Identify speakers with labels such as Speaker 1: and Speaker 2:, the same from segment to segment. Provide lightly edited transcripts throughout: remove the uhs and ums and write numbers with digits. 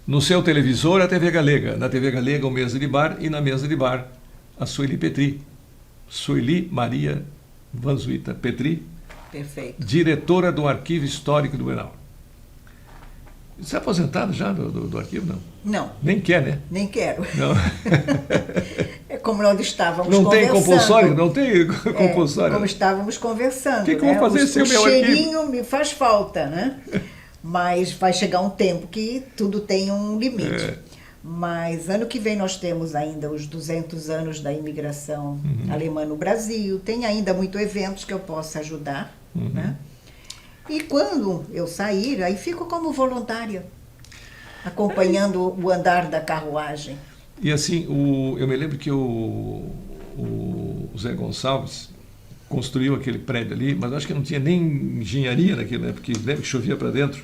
Speaker 1: No seu televisor, a TV Galega. Na TV Galega, o Mesa de Bar. E na Mesa de Bar, a Sueli Petri. Sueli Maria Vanzuita Petri,
Speaker 2: Perfeito.
Speaker 1: diretora do Arquivo Histórico do Blumenau. Você é aposentado já do arquivo, não?
Speaker 2: Não,
Speaker 1: Nem quer, né?
Speaker 2: nem quero.
Speaker 1: Não,
Speaker 2: É como nós estávamos
Speaker 1: não tem
Speaker 2: conversando.
Speaker 1: compulsório? Não tem compulsório.
Speaker 2: Como estávamos conversando.
Speaker 1: O que eu vou fazer sem o meu
Speaker 2: cheirinho
Speaker 1: arquivo?
Speaker 2: me faz falta, né? Mas vai chegar um tempo que tudo tem um limite.
Speaker 1: É.
Speaker 2: Mas ano que vem nós temos ainda os 200 anos da imigração alemã no Brasil. Tem ainda muitos eventos que eu possa ajudar, né? E quando eu sair, aí fico como voluntária, acompanhando o andar da carruagem.
Speaker 1: E assim, eu me lembro que o Zé Gonçalves construiu aquele prédio ali, mas acho que não tinha nem engenharia naquilo, né? Porque lembra que chovia para dentro?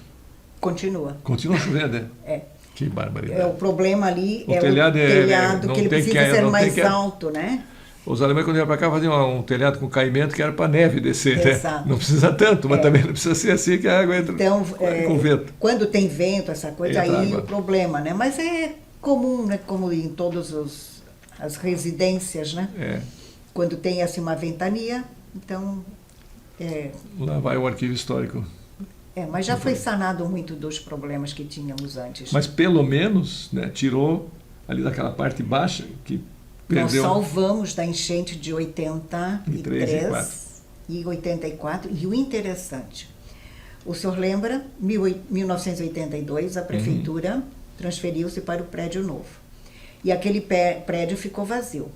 Speaker 2: Continua.
Speaker 1: Continua chovendo, né?
Speaker 2: É.
Speaker 1: Que barbaridade.
Speaker 2: O problema ali
Speaker 1: O
Speaker 2: é
Speaker 1: telhado
Speaker 2: o
Speaker 1: é-
Speaker 2: telhado,
Speaker 1: não
Speaker 2: que ele
Speaker 1: tem
Speaker 2: precisa
Speaker 1: que-
Speaker 2: ser
Speaker 1: não tem
Speaker 2: mais
Speaker 1: que-
Speaker 2: alto, né?
Speaker 1: Os alemães, quando iam para cá, faziam um telhado com caimento que era para neve descer, né?
Speaker 2: Exato.
Speaker 1: Não precisa tanto, mas também não precisa ser assim que a água entra
Speaker 2: Então,
Speaker 1: com vento.
Speaker 2: quando tem vento, essa coisa,
Speaker 1: Entra
Speaker 2: aí
Speaker 1: água.
Speaker 2: o problema, né? Mas é comum, né? Como em todas as residências, né?
Speaker 1: É.
Speaker 2: Quando tem assim uma ventania, então...
Speaker 1: Lá vai o arquivo histórico.
Speaker 2: mas já foi sanado muito dos problemas que tínhamos antes.
Speaker 1: Mas pelo menos, né, tirou ali daquela parte baixa que
Speaker 2: Nós
Speaker 1: perdeu.
Speaker 2: salvamos da enchente de 83 e 84. E o interessante, o senhor lembra, 1982, a prefeitura transferiu-se para o prédio novo. E aquele prédio ficou vazio.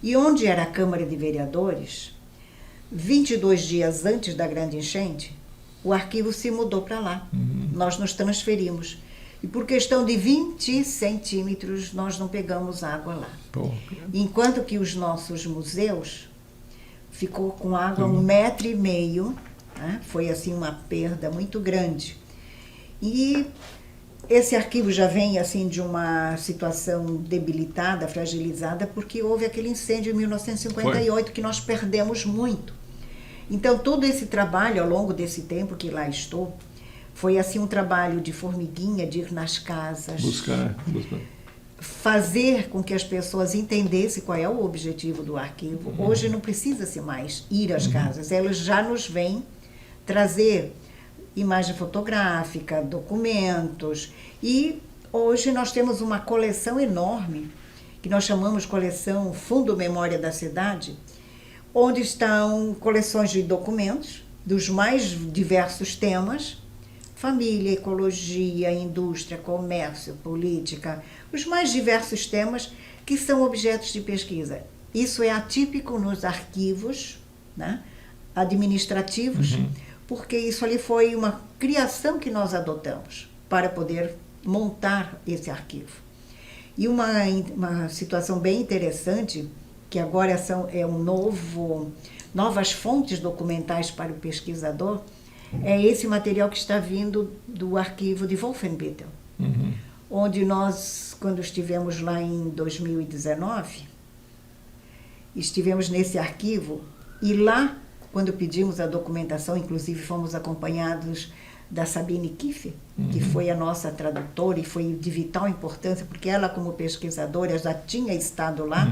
Speaker 2: E onde era a Câmara de Vereadores, 22 dias antes da grande enchente, o arquivo se mudou para lá. Nós nos transferimos. E por questão de 20 centímetros, nós não pegamos água lá.
Speaker 1: Pô,
Speaker 2: Enquanto que os nossos museus ficou com água 1,5 metro, né? Foi assim uma perda muito grande. E esse arquivo já vem assim de uma situação debilitada, fragilizada, porque houve aquele incêndio em 1958 que nós perdemos muito. Então todo esse trabalho ao longo desse tempo que lá estou, foi assim um trabalho de formiguinha, de ir nas casas,
Speaker 1: buscar.
Speaker 2: fazer com que as pessoas entendessem qual é o objetivo do arquivo. Hoje não precisa-se mais ir às casas, elas já nos vêm trazer imagem fotográfica, documentos, e hoje nós temos uma coleção enorme, que nós chamamos coleção Fundo Memória da Cidade, onde estão coleções de documentos dos mais diversos temas: família, ecologia, indústria, comércio, política, os mais diversos temas que são objetos de pesquisa. Isso é atípico nos arquivos, né, administrativos, porque isso ali foi uma criação que nós adotamos para poder montar esse arquivo. E uma situação bem interessante, que agora novas fontes documentais para o pesquisador, é esse material que está vindo do arquivo de Wolfenbüttel, onde nós, quando estivemos lá em 2019, estivemos nesse arquivo, e lá, quando pedimos a documentação, inclusive fomos acompanhados da Sabine Kiffer, que foi a nossa tradutora e foi de vital importância, porque ela, como pesquisadora, já tinha estado lá,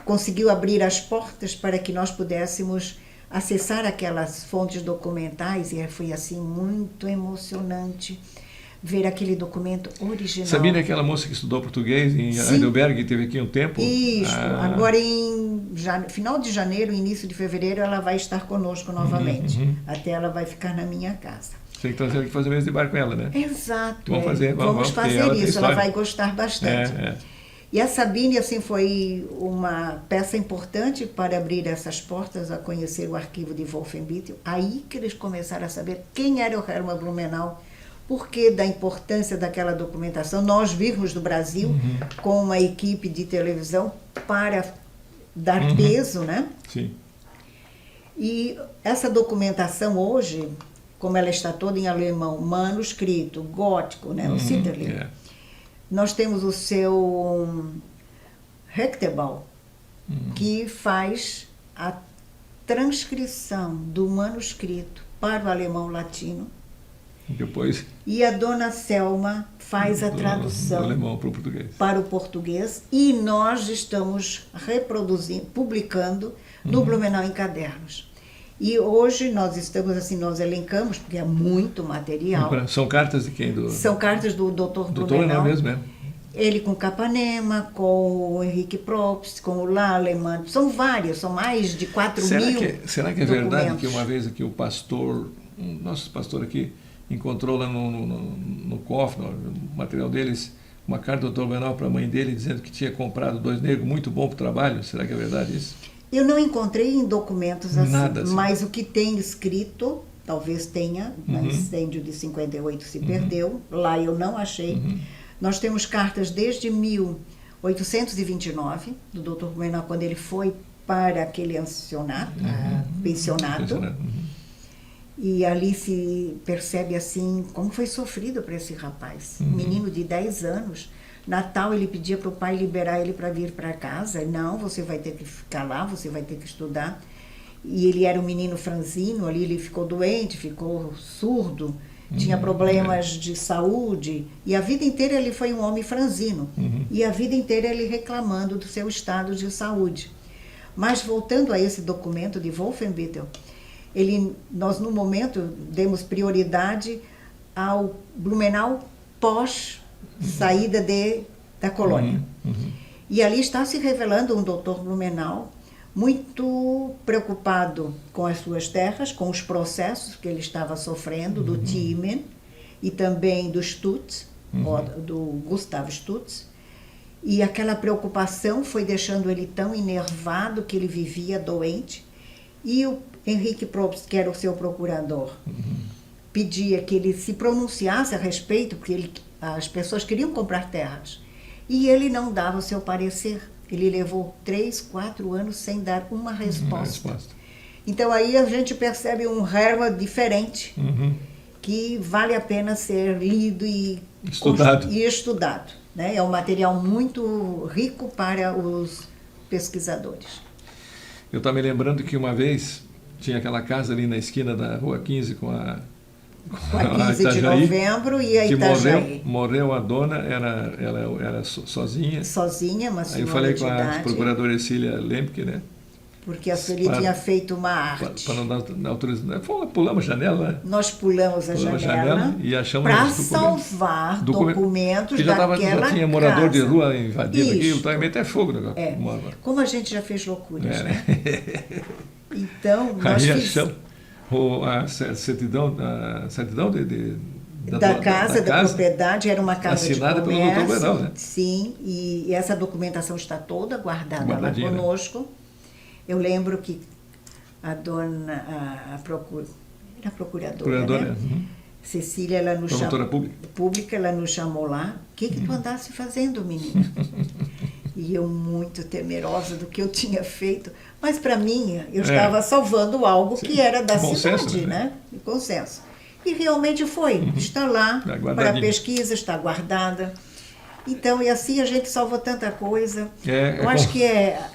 Speaker 2: conseguiu abrir as portas para que nós pudéssemos acessar aquelas fontes documentais, e foi assim muito emocionante ver aquele documento original.
Speaker 1: Sabine é aquela moça que estudou português em
Speaker 2: Sim.
Speaker 1: Heidelberg, que teve aqui um tempo?
Speaker 2: Isso, agora em final de janeiro, início de fevereiro, ela vai estar conosco novamente. Até ela vai ficar na minha casa.
Speaker 1: Tem que trazer aqui fazer mesa de bar com ela, né?
Speaker 2: Exato.
Speaker 1: Vamos fazer, vamos, porque
Speaker 2: fazer
Speaker 1: ela tem
Speaker 2: isso, ela
Speaker 1: história.
Speaker 2: vai gostar bastante. E a Sabine, assim, foi uma peça importante para abrir essas portas a conhecer o arquivo de Wolfenbüttel. Aí que eles começaram a saber quem era o Hermann Blumenau, porque da importância daquela documentação. Nós vimos do Brasil com uma equipe de televisão para dar peso, né?
Speaker 1: Sim.
Speaker 2: E essa documentação hoje, como ela está toda em alemão, manuscrito, gótico, né? O Sitterling. Nós temos o seu Rechterbau, que faz a transcrição do manuscrito para o alemão latino,
Speaker 1: Depois,
Speaker 2: E a dona Selma faz a
Speaker 1: do
Speaker 2: tradução
Speaker 1: alemão para o português.
Speaker 2: para o português e nós estamos reproduzindo, publicando no Blumenau em Cadernos. E hoje nós estamos assim, nós elencamos, porque é muito material.
Speaker 1: São cartas de quem?
Speaker 2: São cartas do Dr.
Speaker 1: Doutor
Speaker 2: Blumenau.
Speaker 1: mesmo, é?
Speaker 2: Ele com Capanema, com o Henrique Probst, com o Laleman. São vários, são mais de 4 mil
Speaker 1: Será que é verdade
Speaker 2: documentos.
Speaker 1: que uma vez aqui o pastor, nosso pastor aqui, encontrou lá no cofre, no material deles, uma carta do Dr. Blumenau para a mãe dele dizendo que tinha comprado 2 negros muito bom para o trabalho? Será que é verdade isso?
Speaker 2: Eu não encontrei em documentos assim,
Speaker 1: Nada assim.
Speaker 2: mas o que tem escrito, talvez tenha, no incêndio de 58 se perdeu, lá eu não achei. Nós temos cartas desde 1829, do Dr. Blumenau, quando ele foi para aquele pensionato. E ali se percebe assim, como foi sofrido para esse rapaz. Um menino de 10 anos. Natal ele pedia para o pai liberar ele para vir para casa. Não, você vai ter que ficar lá, você vai ter que estudar. E ele era um menino franzino, ali ele ficou doente, ficou surdo, tinha problemas de saúde. E a vida inteira ele foi um homem franzino. E a vida inteira ele reclamando do seu estado de saúde. Mas voltando a esse documento de Wolfenbüttel, nós no momento demos prioridade ao Blumenau pós saída da colônia. E ali está se revelando um doutor Blumenau muito preocupado com as suas terras, com os processos que ele estava sofrendo do Thielmann e também do Stutz, do Gustav Stutz. E aquela preocupação foi deixando ele tão enervado que ele vivia doente. E o Henrique Probst, que era o seu procurador, pedia que ele se pronunciasse a respeito, porque as pessoas queriam comprar terras. E ele não dava o seu parecer. Ele levou 3, 4 anos sem dar uma resposta. Então aí a gente percebe um Hermann diferente, que vale a pena ser lido e estudado. Né? É um material muito rico para os pesquisadores.
Speaker 1: Eu estava me lembrando que uma vez tinha aquela casa ali na esquina da Rua 15 com a
Speaker 2: 15 de novembro e a Itajaí.
Speaker 1: Morreu a dona, ela era sozinha.
Speaker 2: Sozinha, uma
Speaker 1: Aí eu
Speaker 2: senhora
Speaker 1: falei
Speaker 2: de
Speaker 1: com a
Speaker 2: idade,
Speaker 1: procuradora Cecília Lemke, né?
Speaker 2: porque a Sueli tinha feito uma arte.
Speaker 1: Para não dar autorização. Pulamos a janela, né?
Speaker 2: Nós pulamos a janela
Speaker 1: e achamos
Speaker 2: para
Speaker 1: os
Speaker 2: salvar documentos
Speaker 1: que
Speaker 2: daquela
Speaker 1: já tinha morador
Speaker 2: casa.
Speaker 1: de rua invadindo aqui,
Speaker 2: Isso.
Speaker 1: o também até fogo.
Speaker 2: É. Como a gente já fez loucuras, né? Então,
Speaker 1: Aí
Speaker 2: nós
Speaker 1: achamos a certidão
Speaker 2: da casa, da propriedade, era uma casa
Speaker 1: assinada
Speaker 2: de
Speaker 1: pelo
Speaker 2: comércio.
Speaker 1: Dr. Blumenau, né?
Speaker 2: Sim, e essa documentação está toda guardada lá
Speaker 1: Guardadinha, né?
Speaker 2: conosco. Eu lembro que a dona, a procuradora, né? Cecília, ela nos
Speaker 1: Promotora
Speaker 2: chamou, pública, ela nos chamou lá. O que tu andasse fazendo, menina? E eu muito temerosa do que eu tinha feito. Mas para mim, eu estava salvando algo que era da cidade, né? De consenso. E realmente foi. Está lá para pesquisa, está guardada. Então, e assim a gente salva tanta coisa. Eu acho que é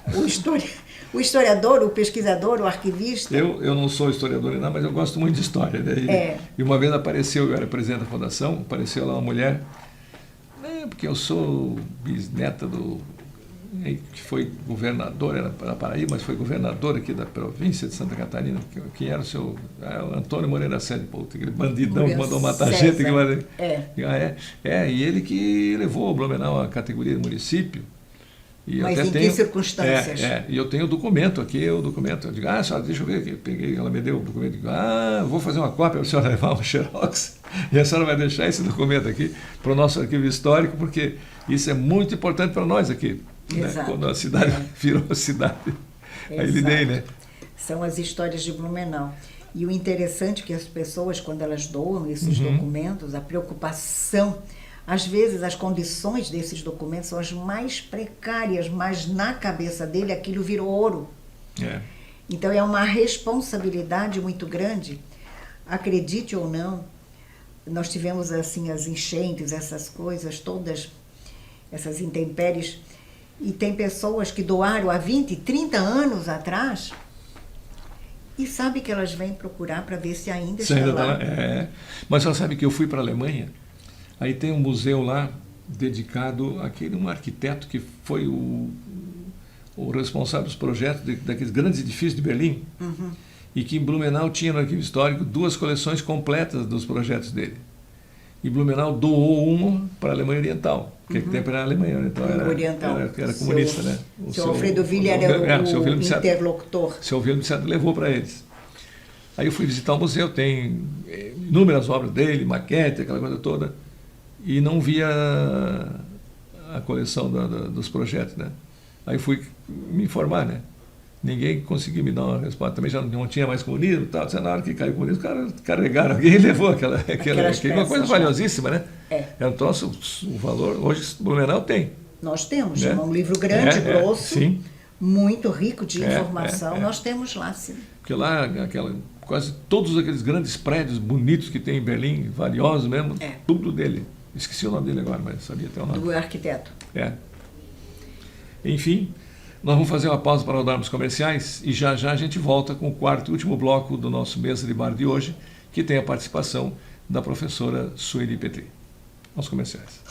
Speaker 2: o historiador, o pesquisador, o arquivista.
Speaker 1: Eu não sou historiador ainda, mas eu gosto muito de história. Né? E uma vez eu era presidente da fundação, apareceu lá uma mulher, porque eu sou bisneta que foi governador, era da Paraíba, mas foi governador aqui da província de Santa Catarina, que era o Antônio Moreira Sede, aquele bandidão que mandou matar gente. E ele que levou o Blumenau à categoria de município. E
Speaker 2: mas em que circunstâncias?
Speaker 1: E eu tenho o documento aqui, eu digo, senhora, deixa eu ver aqui. Peguei, ela me deu o documento, digo, vou fazer uma cópia para a senhora levar um xerox, e a senhora vai deixar esse documento aqui para o nosso arquivo histórico, porque isso é muito importante para nós aqui. Né? Quando a cidade virou cidade. Aí ele dei, né?
Speaker 2: São as histórias de Blumenau. E o interessante é que as pessoas, quando elas doam esses documentos, a preocupação, às vezes as condições desses documentos são as mais precárias, mas na cabeça dele aquilo virou ouro. Então é uma responsabilidade muito grande. Acredite ou não, nós tivemos assim as enchentes, essas coisas todas, essas intempéries. E tem pessoas que doaram há 20, 30 anos atrás E sabe que elas vêm procurar para ver se ainda está lá.
Speaker 1: Mas você sabe que eu fui para a Alemanha, aí tem um museu lá dedicado àquele um arquiteto que foi o responsável dos projetos daqueles grandes edifícios de Berlim, e que em Blumenau tinha no arquivo histórico 2 coleções completas dos projetos dele. E Blumenau doou uma para a Alemanha Oriental, porque que tempo era a Alemanha Oriental, era comunista, né?
Speaker 2: O seu Alfredo Willer era o interlocutor.
Speaker 1: O seu Wilhelm levou para eles. Aí eu fui visitar o museu, tem inúmeras obras dele, maquete, aquela coisa toda, e não via a coleção dos projetos, né? Aí fui me informar, né? Ninguém conseguiu me dar uma resposta. Também já não tinha mais comunismo, tal. Na hora que caiu o comunismo, carregaram alguém e levou aquela uma coisa valiosíssima, né? É um troço, o valor. Hoje Blumenau tem.
Speaker 2: Nós temos, um livro grande, grosso, muito rico de informação. Nós temos lá, sim.
Speaker 1: Porque lá, quase todos aqueles grandes prédios bonitos que tem em Berlim, valiosos mesmo, tudo dele. Esqueci o nome dele agora, mas sabia até o nome.
Speaker 2: Do arquiteto.
Speaker 1: Enfim, nós vamos fazer uma pausa para rodarmos comerciais e já já a gente volta com o 4º e último bloco do nosso Mesa de Bar de hoje, que tem a participação da professora Sueli Petri. Aos comerciais.